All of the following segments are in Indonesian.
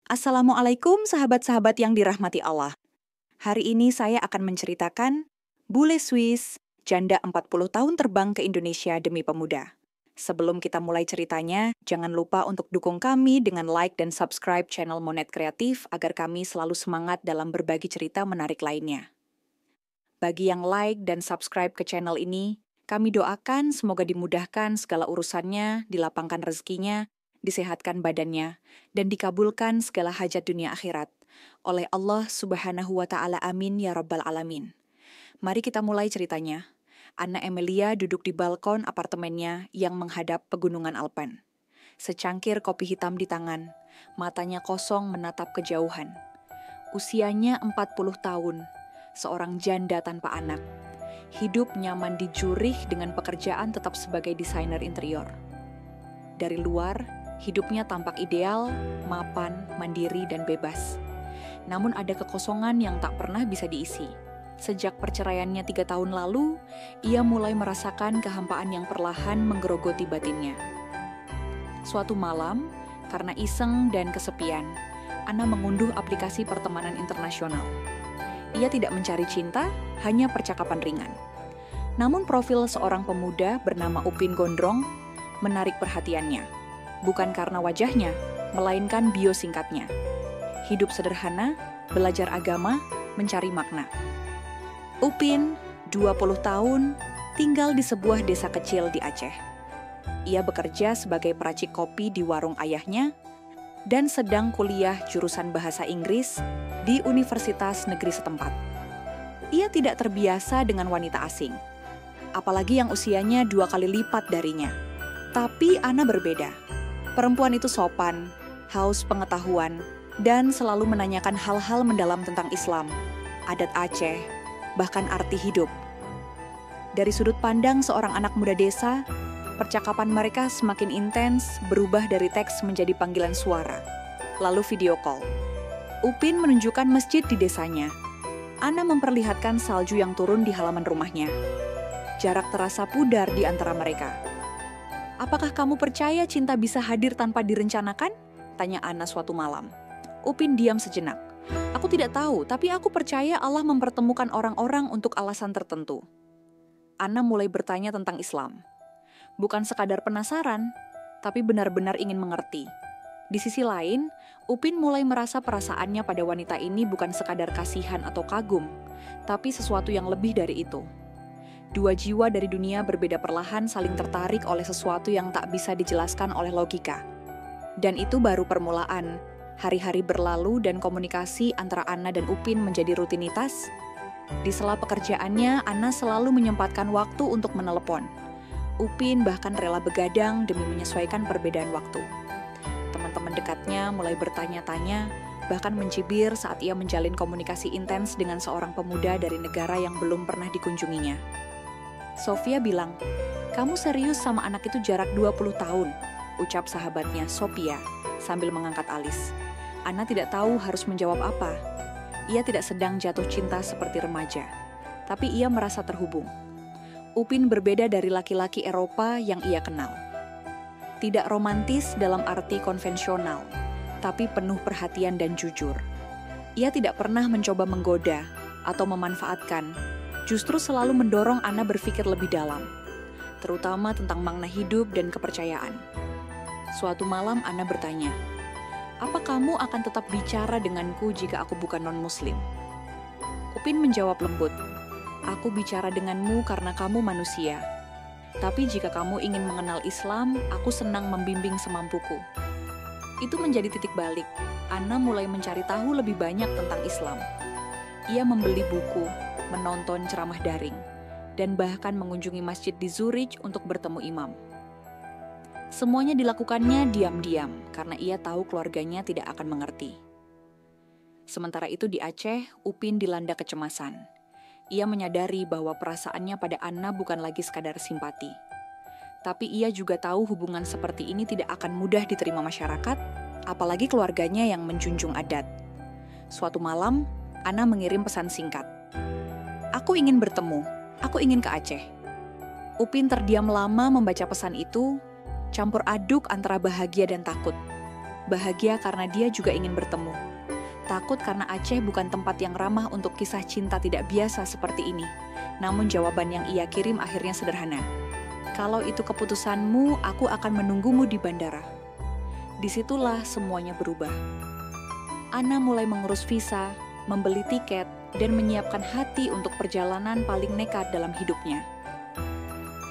Assalamualaikum sahabat-sahabat yang dirahmati Allah. Hari ini saya akan menceritakan Bule Swiss, janda 40 tahun terbang ke Indonesia demi pemuda. Sebelum kita mulai ceritanya, jangan lupa untuk dukung kami dengan like dan subscribe channel Monet Kreatif agar kami selalu semangat dalam berbagi cerita menarik lainnya. Bagi yang like dan subscribe ke channel ini, kami doakan semoga dimudahkan segala urusannya, dilapangkan rezekinya, disehatkan badannya, dan dikabulkan segala hajat dunia akhirat. Oleh Allah Subhanahu wa Ta'ala, amin ya Rabbal Alamin. Mari kita mulai ceritanya. Anna Emilia duduk di balkon apartemennya yang menghadap pegunungan Alpen. Secangkir kopi hitam di tangan, matanya kosong menatap kejauhan. Usianya 40 tahun, seorang janda tanpa anak. Hidup nyaman di Zurich dengan pekerjaan tetap sebagai desainer interior. Dari luar, hidupnya tampak ideal, mapan, mandiri, dan bebas. Namun ada kekosongan yang tak pernah bisa diisi. Sejak perceraiannya 3 tahun lalu, ia mulai merasakan kehampaan yang perlahan menggerogoti batinnya. Suatu malam, karena iseng dan kesepian, Anna mengunduh aplikasi pertemanan internasional. Ia tidak mencari cinta, hanya percakapan ringan. Namun profil seorang pemuda bernama Upin Gondrong menarik perhatiannya. Bukan karena wajahnya, melainkan bio singkatnya. Hidup sederhana, belajar agama, mencari makna. Upin, 20 tahun, tinggal di sebuah desa kecil di Aceh. Ia bekerja sebagai peracik kopi di warung ayahnya dan sedang kuliah jurusan bahasa Inggris di universitas negeri setempat. Ia tidak terbiasa dengan wanita asing, apalagi yang usianya 2 kali lipat darinya. Tapi Anna berbeda. Perempuan itu sopan, haus pengetahuan, dan selalu menanyakan hal-hal mendalam tentang Islam, adat Aceh, bahkan arti hidup. Dari sudut pandang seorang anak muda desa, percakapan mereka semakin intens, berubah dari teks menjadi panggilan suara, lalu video call. Upin menunjukkan masjid di desanya. Anna memperlihatkan salju yang turun di halaman rumahnya. Jarak terasa pudar di antara mereka. "Apakah kamu percaya cinta bisa hadir tanpa direncanakan?" tanya Anna suatu malam. Upin diam sejenak. "Aku tidak tahu, tapi aku percaya Allah mempertemukan orang-orang untuk alasan tertentu." Anna mulai bertanya tentang Islam. Bukan sekadar penasaran, tapi benar-benar ingin mengerti. Di sisi lain, Upin mulai merasa perasaannya pada wanita ini bukan sekadar kasihan atau kagum, tapi sesuatu yang lebih dari itu. Dua jiwa dari dunia berbeda perlahan saling tertarik oleh sesuatu yang tak bisa dijelaskan oleh logika. Dan itu baru permulaan. Hari-hari berlalu dan komunikasi antara Anna dan Upin menjadi rutinitas. Di sela pekerjaannya, Anna selalu menyempatkan waktu untuk menelepon. Upin bahkan rela begadang demi menyesuaikan perbedaan waktu. Teman-teman dekatnya mulai bertanya-tanya, bahkan mencibir saat ia menjalin komunikasi intens dengan seorang pemuda dari negara yang belum pernah dikunjunginya. Sofia bilang, "Kamu serius sama anak itu jarak 20 tahun?" ucap sahabatnya Sophia sambil mengangkat alis. Anna tidak tahu harus menjawab apa. Ia tidak sedang jatuh cinta seperti remaja, tapi ia merasa terhubung. Upin berbeda dari laki-laki Eropa yang ia kenal. Tidak romantis dalam arti konvensional, tapi penuh perhatian dan jujur. Ia tidak pernah mencoba menggoda atau memanfaatkan, justru selalu mendorong Anna berpikir lebih dalam, terutama tentang makna hidup dan kepercayaan. Suatu malam Anna bertanya, "Apa kamu akan tetap bicara denganku jika aku bukan non-muslim?" Upin menjawab lembut, "Aku bicara denganmu karena kamu manusia. Tapi jika kamu ingin mengenal Islam, aku senang membimbing semampuku." Itu menjadi titik balik. Anna mulai mencari tahu lebih banyak tentang Islam. Ia membeli buku, menonton ceramah daring, dan bahkan mengunjungi masjid di Zurich untuk bertemu imam. Semuanya dilakukannya diam-diam karena ia tahu keluarganya tidak akan mengerti. Sementara itu di Aceh, Upin dilanda kecemasan. Ia menyadari bahwa perasaannya pada Anna bukan lagi sekadar simpati. Tapi ia juga tahu hubungan seperti ini tidak akan mudah diterima masyarakat, apalagi keluarganya yang menjunjung adat. Suatu malam, Anna mengirim pesan singkat. "Aku ingin bertemu, aku ingin ke Aceh." Upin terdiam lama membaca pesan itu, campur aduk antara bahagia dan takut. Bahagia karena dia juga ingin bertemu. Takut karena Aceh bukan tempat yang ramah untuk kisah cinta tidak biasa seperti ini. Namun jawaban yang ia kirim akhirnya sederhana. Kalau itu keputusanmu, aku akan menunggumu di bandara. Disitulah semuanya berubah. Ana mulai mengurus visa, membeli tiket, dan menyiapkan hati untuk perjalanan paling nekat dalam hidupnya.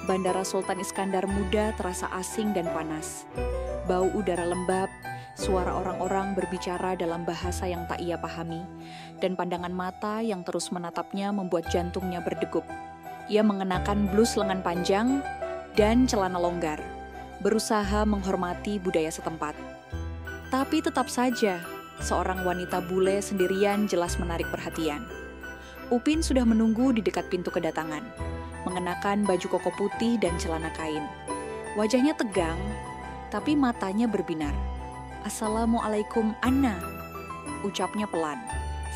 Bandara Sultan Iskandar Muda terasa asing dan panas. Bau udara lembab, suara orang-orang berbicara dalam bahasa yang tak ia pahami, dan pandangan mata yang terus menatapnya membuat jantungnya berdegup. Ia mengenakan blus lengan panjang dan celana longgar, berusaha menghormati budaya setempat. Tapi tetap saja, seorang wanita bule sendirian jelas menarik perhatian. Upin sudah menunggu di dekat pintu kedatangan, mengenakan baju koko putih dan celana kain. Wajahnya tegang, tapi matanya berbinar. "Assalamualaikum, Anna," ucapnya pelan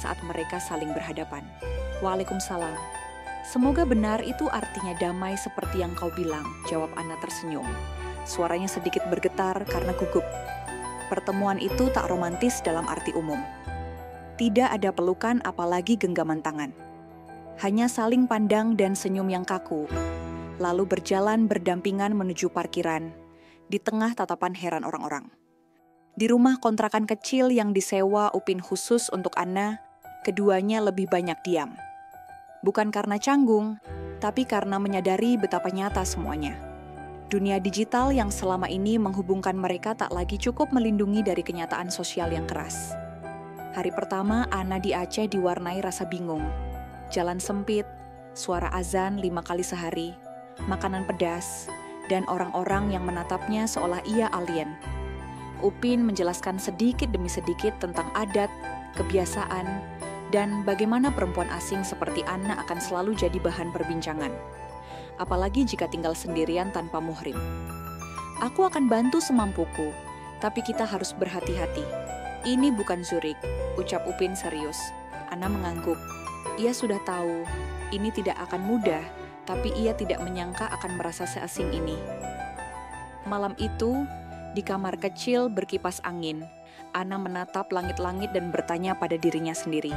saat mereka saling berhadapan. "Waalaikumsalam. Semoga benar itu artinya damai seperti yang kau bilang," jawab Anna tersenyum. Suaranya sedikit bergetar karena gugup. Pertemuan itu tak romantis dalam arti umum. Tidak ada pelukan apalagi genggaman tangan. Hanya saling pandang dan senyum yang kaku. Lalu berjalan berdampingan menuju parkiran, di tengah tatapan heran orang-orang. Di rumah kontrakan kecil yang disewa Upin khusus untuk Anna, keduanya lebih banyak diam. Bukan karena canggung, tapi karena menyadari betapa nyata semuanya. Dunia digital yang selama ini menghubungkan mereka tak lagi cukup melindungi dari kenyataan sosial yang keras. Hari pertama Anna di Aceh diwarnai rasa bingung. Jalan sempit, suara azan 5 kali sehari, makanan pedas, dan orang-orang yang menatapnya seolah ia alien. Upin menjelaskan sedikit demi sedikit tentang adat, kebiasaan, dan bagaimana perempuan asing seperti Anna akan selalu jadi bahan perbincangan. Apalagi jika tinggal sendirian tanpa muhrim. "Aku akan bantu semampuku, tapi kita harus berhati-hati. Ini bukan Zurich," ucap Upin serius. Anna mengangguk. Ia sudah tahu, ini tidak akan mudah, tapi ia tidak menyangka akan merasa seasing ini. Malam itu, di kamar kecil berkipas angin, Anna menatap langit-langit dan bertanya pada dirinya sendiri.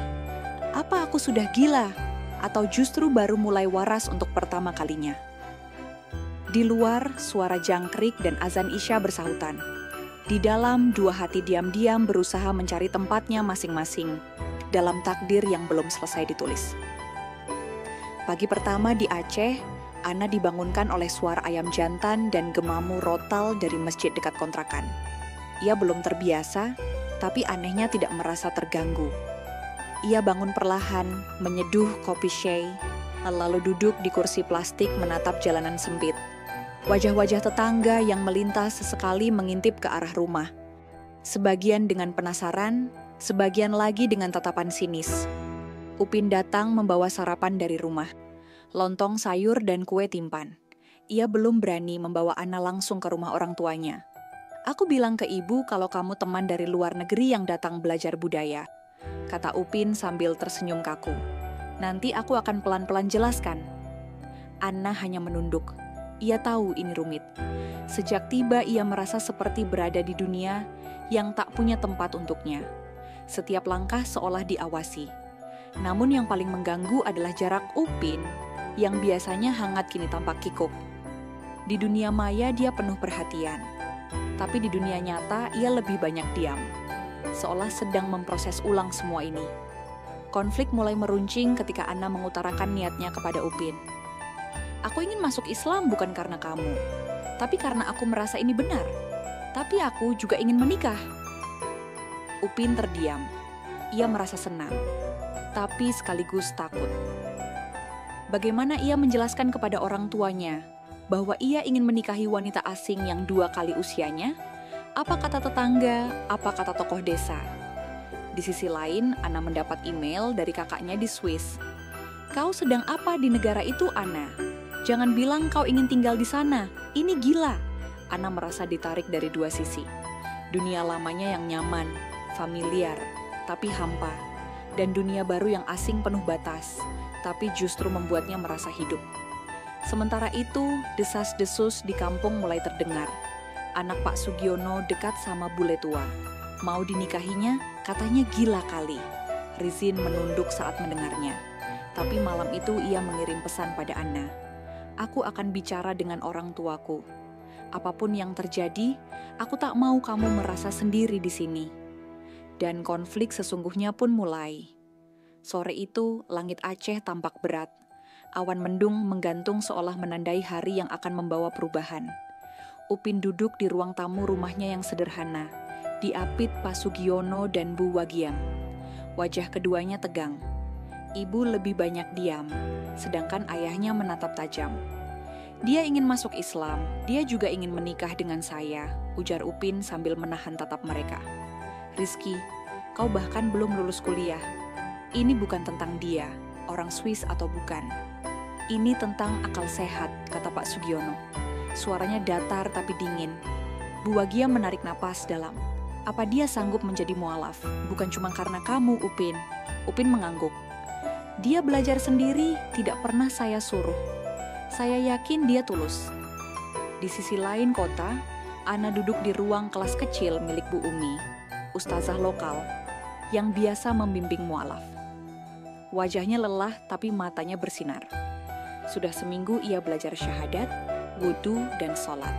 Apa aku sudah gila? Atau justru baru mulai waras untuk pertama kalinya? Di luar, suara jangkrik dan azan Isya bersahutan. Di dalam, dua hati diam-diam berusaha mencari tempatnya masing-masing dalam takdir yang belum selesai ditulis. Pagi pertama di Aceh, Anna dibangunkan oleh suara ayam jantan dan gemamu rotal dari masjid dekat kontrakan. Ia belum terbiasa, tapi anehnya tidak merasa terganggu. Ia bangun perlahan, menyeduh kopi syai, lalu duduk di kursi plastik menatap jalanan sempit. Wajah-wajah tetangga yang melintas sesekali mengintip ke arah rumah. Sebagian dengan penasaran, sebagian lagi dengan tatapan sinis. Upin datang membawa sarapan dari rumah. Lontong sayur dan kue timpan. Ia belum berani membawa Anna langsung ke rumah orang tuanya. "Aku bilang ke ibu kalau kamu teman dari luar negeri yang datang belajar budaya," kata Upin sambil tersenyum kaku. "Nanti aku akan pelan-pelan jelaskan." Anna hanya menunduk. Ia tahu ini rumit. Sejak tiba ia merasa seperti berada di dunia yang tak punya tempat untuknya. Setiap langkah seolah diawasi. Namun yang paling mengganggu adalah jarak Upin yang biasanya hangat kini tampak kikuk. Di dunia maya dia penuh perhatian, tapi di dunia nyata ia lebih banyak diam, seolah sedang memproses ulang semua ini. Konflik mulai meruncing ketika Anna mengutarakan niatnya kepada Upin. "Aku ingin masuk Islam bukan karena kamu, tapi karena aku merasa ini benar. Tapi aku juga ingin menikah." Upin terdiam. Ia merasa senang, tapi sekaligus takut. Bagaimana ia menjelaskan kepada orang tuanya bahwa ia ingin menikahi wanita asing yang 2 kali usianya? Apa kata tetangga? Apa kata tokoh desa? Di sisi lain, Anna mendapat email dari kakaknya di Swiss. "Kau sedang apa di negara itu, Anna? Jangan bilang kau ingin tinggal di sana. Ini gila." Anna merasa ditarik dari dua sisi. Dunia lamanya yang nyaman, familiar, tapi hampa. Dan dunia baru yang asing penuh batas, tapi justru membuatnya merasa hidup. Sementara itu, desas-desus di kampung mulai terdengar. Anak Pak Sugiono dekat sama bule tua. Mau dinikahinya, katanya gila kali. Rizin menunduk saat mendengarnya. Tapi malam itu ia mengirim pesan pada Anna. Aku akan bicara dengan orang tuaku. Apapun yang terjadi, aku tak mau kamu merasa sendiri di sini. Dan konflik sesungguhnya pun mulai. Sore itu, langit Aceh tampak berat. Awan mendung menggantung seolah menandai hari yang akan membawa perubahan. Upin duduk di ruang tamu rumahnya yang sederhana, diapit Pak Sugiono dan Bu Wagiam. Wajah keduanya tegang. Ibu lebih banyak diam, sedangkan ayahnya menatap tajam. Dia ingin masuk Islam, dia juga ingin menikah dengan saya, ujar Upin sambil menahan tatap mereka. Rizky, kau bahkan belum lulus kuliah. Ini bukan tentang dia, orang Swiss atau bukan. Ini tentang akal sehat, kata Pak Sugiono. Suaranya datar tapi dingin. Bu Wagiam menarik napas dalam. Apa dia sanggup menjadi mualaf? Bukan cuma karena kamu, Upin. Upin mengangguk. Dia belajar sendiri, tidak pernah saya suruh. Saya yakin dia tulus. Di sisi lain kota, Ana duduk di ruang kelas kecil milik Bu Umi, ustazah lokal, yang biasa membimbing mualaf. Wajahnya lelah tapi matanya bersinar. Sudah seminggu ia belajar syahadat, wudu, dan sholat.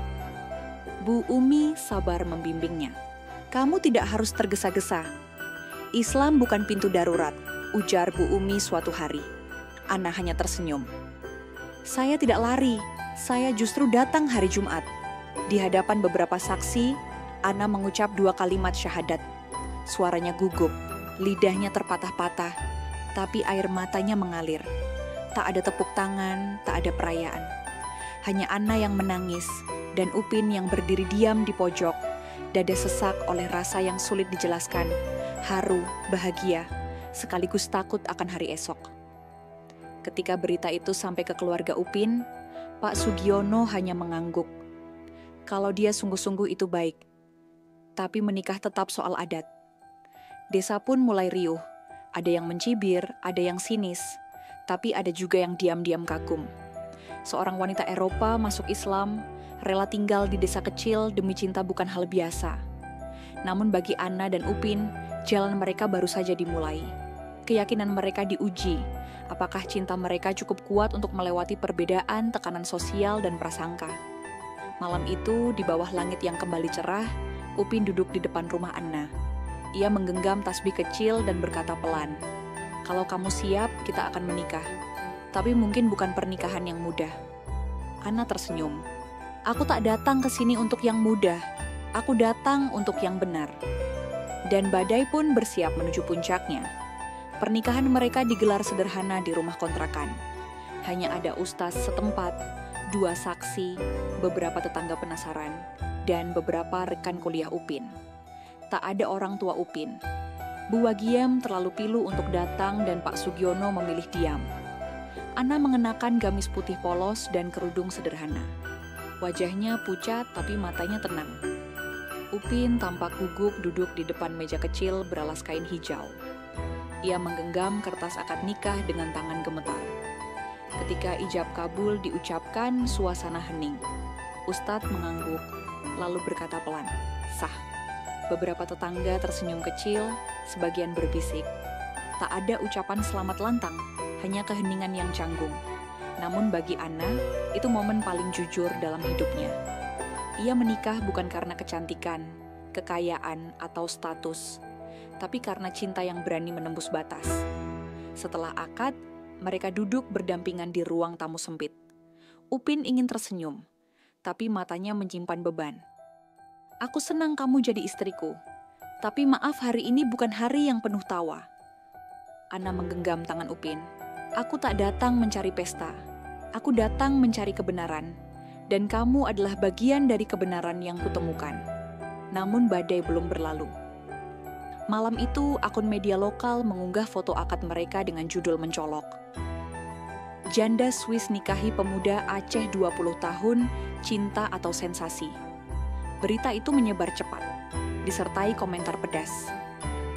Bu Umi sabar membimbingnya. Kamu tidak harus tergesa-gesa. Islam bukan pintu darurat, ujar Bu Umi suatu hari. Ana hanya tersenyum. Saya tidak lari, saya justru datang hari Jumat. Di hadapan beberapa saksi, Ana mengucap 2 kalimat syahadat. Suaranya gugup, lidahnya terpatah-patah, tapi air matanya mengalir. Tak ada tepuk tangan, tak ada perayaan. Hanya Ana yang menangis, dan Upin yang berdiri diam di pojok, dada sesak oleh rasa yang sulit dijelaskan, haru, bahagia, sekaligus takut akan hari esok. Ketika berita itu sampai ke keluarga Upin, Pak Sugiono hanya mengangguk. Kalau dia sungguh-sungguh itu baik, tapi menikah tetap soal adat. Desa pun mulai riuh, ada yang mencibir, ada yang sinis, tapi ada juga yang diam-diam kagum. Seorang wanita Eropa masuk Islam, rela tinggal di desa kecil demi cinta bukan hal biasa. Namun bagi Ana dan Upin, jalan mereka baru saja dimulai. Keyakinan mereka diuji, apakah cinta mereka cukup kuat untuk melewati perbedaan, tekanan sosial, dan prasangka. Malam itu, di bawah langit yang kembali cerah, Upin duduk di depan rumah Ana. Ia menggenggam tasbih kecil dan berkata pelan, "Kalau kamu siap, kita akan menikah. Tapi mungkin bukan pernikahan yang mudah." Ana tersenyum. "Aku tak datang ke sini untuk yang mudah. Aku datang untuk yang benar." Dan badai pun bersiap menuju puncaknya. Pernikahan mereka digelar sederhana di rumah kontrakan. Hanya ada ustaz setempat, 2 saksi, beberapa tetangga penasaran, dan beberapa rekan kuliah Upin. Tak ada orang tua Upin. Bu Wagiam terlalu pilu untuk datang dan Pak Sugiono memilih diam. Ana mengenakan gamis putih polos dan kerudung sederhana. Wajahnya pucat tapi matanya tenang. Upin tampak gugup duduk di depan meja kecil beralas kain hijau. Ia menggenggam kertas akad nikah dengan tangan gemetar. Ketika ijab kabul diucapkan, suasana hening. Ustadz mengangguk, lalu berkata pelan, "Sah." Beberapa tetangga tersenyum kecil, sebagian berbisik. Tak ada ucapan selamat lantang, hanya keheningan yang canggung. Namun bagi Ana, itu momen paling jujur dalam hidupnya. Ia menikah bukan karena kecantikan, kekayaan, atau status, tapi karena cinta yang berani menembus batas. Setelah akad, mereka duduk berdampingan di ruang tamu sempit. Upin ingin tersenyum, tapi matanya menyimpan beban. "Aku senang kamu jadi istriku, tapi maaf hari ini bukan hari yang penuh tawa." Ana menggenggam tangan Upin. "Aku tak datang mencari pesta. Aku datang mencari kebenaran, dan kamu adalah bagian dari kebenaran yang kutemukan." Namun badai belum berlalu. Malam itu, akun media lokal mengunggah foto akad mereka dengan judul mencolok. Janda Swiss nikahi pemuda Aceh 20 tahun, cinta atau sensasi. Berita itu menyebar cepat, disertai komentar pedas.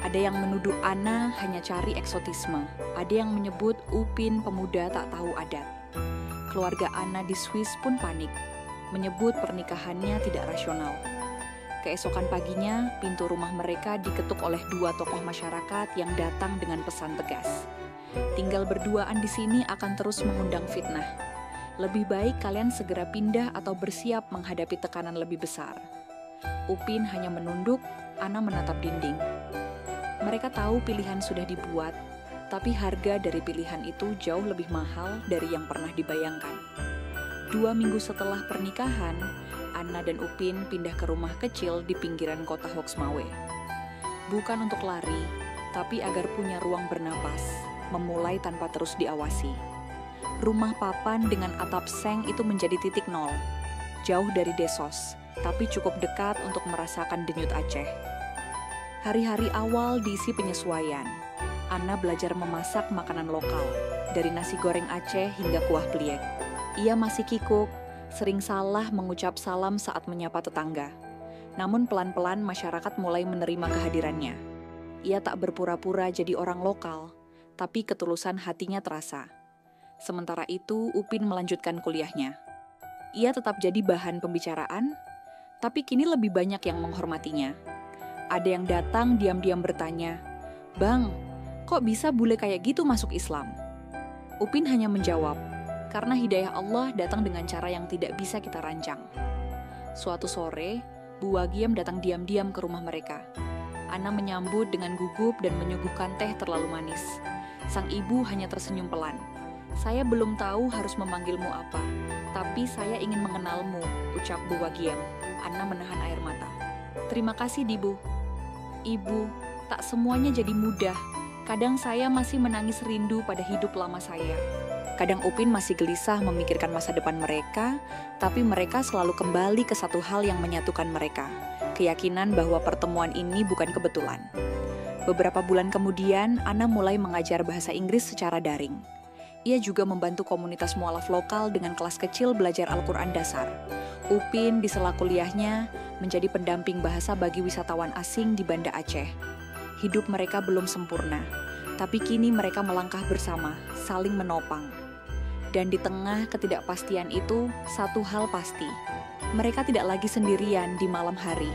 Ada yang menuduh Ana hanya cari eksotisme, ada yang menyebut Upin pemuda tak tahu adat. Keluarga Ana di Swiss pun panik, menyebut pernikahannya tidak rasional. Keesokan paginya, pintu rumah mereka diketuk oleh dua tokoh masyarakat yang datang dengan pesan tegas. Tinggal berduaan di sini akan terus mengundang fitnah. Lebih baik kalian segera pindah atau bersiap menghadapi tekanan lebih besar. Upin hanya menunduk, Ana menatap dinding. Mereka tahu pilihan sudah dibuat, tapi harga dari pilihan itu jauh lebih mahal dari yang pernah dibayangkan. 2 minggu setelah pernikahan, Ana dan Upin pindah ke rumah kecil di pinggiran kota Hoksmawe. Bukan untuk lari, tapi agar punya ruang bernapas, memulai tanpa terus diawasi. Rumah papan dengan atap seng itu menjadi titik nol. Jauh dari Desos, tapi cukup dekat untuk merasakan denyut Aceh. Hari-hari awal diisi penyesuaian. Ana belajar memasak makanan lokal, dari nasi goreng Aceh hingga kuah pliek. Ia masih kikuk, sering salah mengucap salam saat menyapa tetangga. Namun pelan-pelan masyarakat mulai menerima kehadirannya. Ia tak berpura-pura jadi orang lokal, tapi ketulusan hatinya terasa. Sementara itu, Upin melanjutkan kuliahnya. Ia tetap jadi bahan pembicaraan, tapi kini lebih banyak yang menghormatinya. Ada yang datang diam-diam bertanya, "Bang, kok bisa bule kayak gitu masuk Islam?" Upin hanya menjawab, "Karena hidayah Allah datang dengan cara yang tidak bisa kita rancang." Suatu sore, Bu Wagiem datang diam-diam ke rumah mereka. Ana menyambut dengan gugup dan menyuguhkan teh terlalu manis. Sang ibu hanya tersenyum pelan. "Saya belum tahu harus memanggilmu apa, tapi saya ingin mengenalmu," ucap Bu Wagiem. Ana menahan air mata. "Terima kasih, Dibu." "Ibu, tak semuanya jadi mudah. Kadang saya masih menangis rindu pada hidup lama saya." Kadang Upin masih gelisah memikirkan masa depan mereka, tapi mereka selalu kembali ke satu hal yang menyatukan mereka, keyakinan bahwa pertemuan ini bukan kebetulan. Beberapa bulan kemudian, Ana mulai mengajar bahasa Inggris secara daring. Ia juga membantu komunitas mualaf lokal dengan kelas kecil belajar Al-Quran dasar. Upin di sela kuliahnya menjadi pendamping bahasa bagi wisatawan asing di Banda Aceh. Hidup mereka belum sempurna, tapi kini mereka melangkah bersama, saling menopang. Dan di tengah ketidakpastian itu, satu hal pasti, mereka tidak lagi sendirian di malam hari.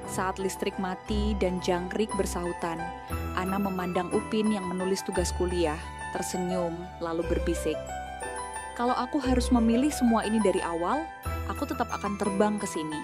Saat listrik mati dan jangkrik bersahutan, Ana memandang Upin yang menulis tugas kuliah, tersenyum lalu berbisik, "Kalau aku harus memilih semua ini dari awal, aku tetap akan terbang ke sini."